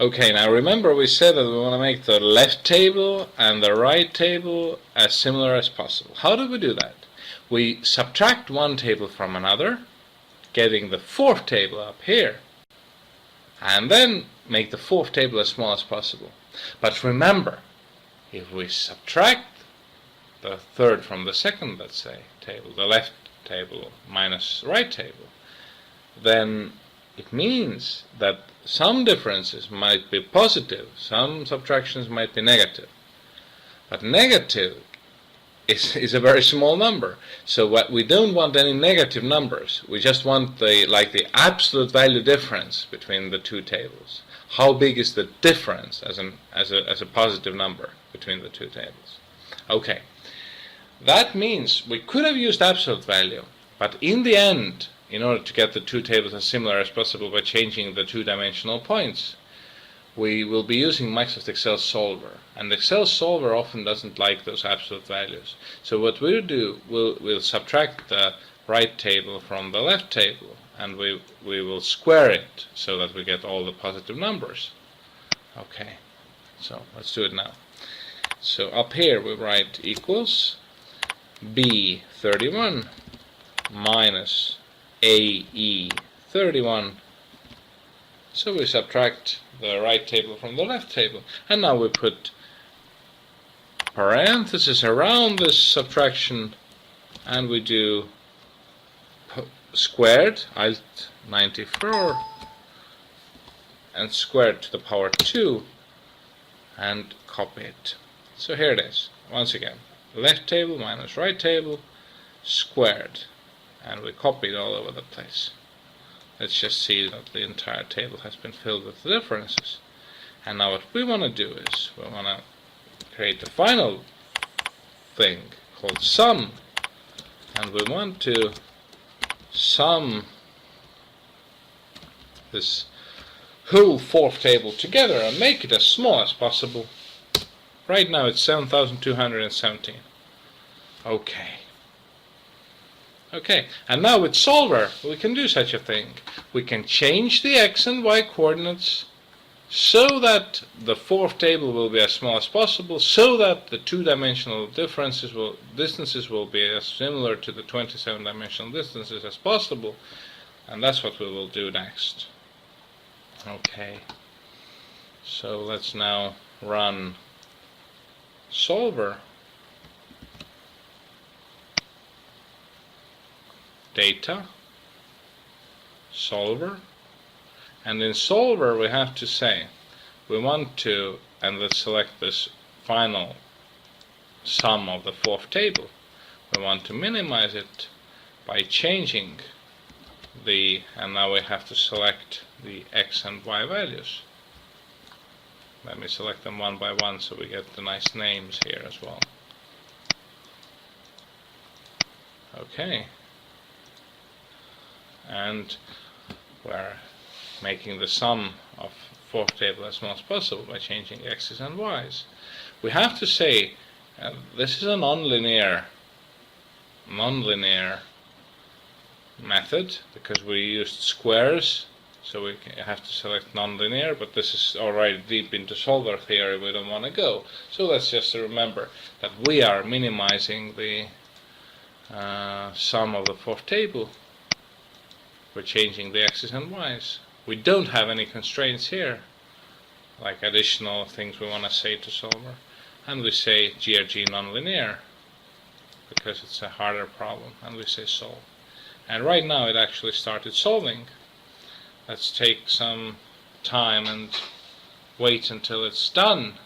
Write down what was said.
Okay, now remember we said that we want to make the left table and the right table as similar as possible. How do we do that? We subtract one table from another, getting the fourth table up here, and then make the fourth table as small as possible. But remember, if we subtract the third from the second, let's say, table, the left table minus right table, then it means that some differences might be positive, some subtractions might be negative. But negative is a very small number. So what we don't want any negative numbers. We just want the absolute value difference between the two tables. How big is the difference as a positive number between the two tables? Okay. That means we could have used absolute value, but in the end, in order to get the two tables as similar as possible by changing the two-dimensional points, we will be using Microsoft Excel Solver. And Excel Solver often doesn't like those absolute values. So what we'll do, we'll subtract the right table from the left table, and we will square it so that we get all the positive numbers. Okay, so let's do it now. So up here we write equals B31 minus AE31. So we subtract the right table from the left table, and now we put parentheses around this subtraction, and we do squared, alt 94, and squared to the power 2, and copy it. So here it is, once again, left table minus right table, squared, and we copy it all over the place. Let's just see that the entire table has been filled with the differences. And now what we want to do is we want to create the final thing called sum, and we want to sum this whole fourth table together and make it as small as possible. Right now it's 7,217. Okay, and now with Solver we can do such a thing. We can change the x and y coordinates so that the fourth table will be as small as possible, so that the two-dimensional distances will be as similar to the 27-dimensional distances as possible, and that's what we will do next. Okay, so let's now run Solver, data, Solver, and in Solver we have to say we want to, and let's select this final sum of the fourth table, we want to minimize it by changing and now we have to select the x and y values. Let me select them one by one so we get the nice names here as well. Okay, and we're making the sum of fourth table as small as possible by changing x's and y's. We have to say this is a non-linear method because we used squares, so we have to select non-linear, but this is already deep into solver theory, we don't want to go. So let's just remember that we are minimizing the sum of the fourth table. We're changing the x's and y's. We don't have any constraints here, like additional things we want to say to solver, and we say GRG nonlinear because it's a harder problem, and we say solve. And right now it actually started solving. Let's take some time and wait until it's done.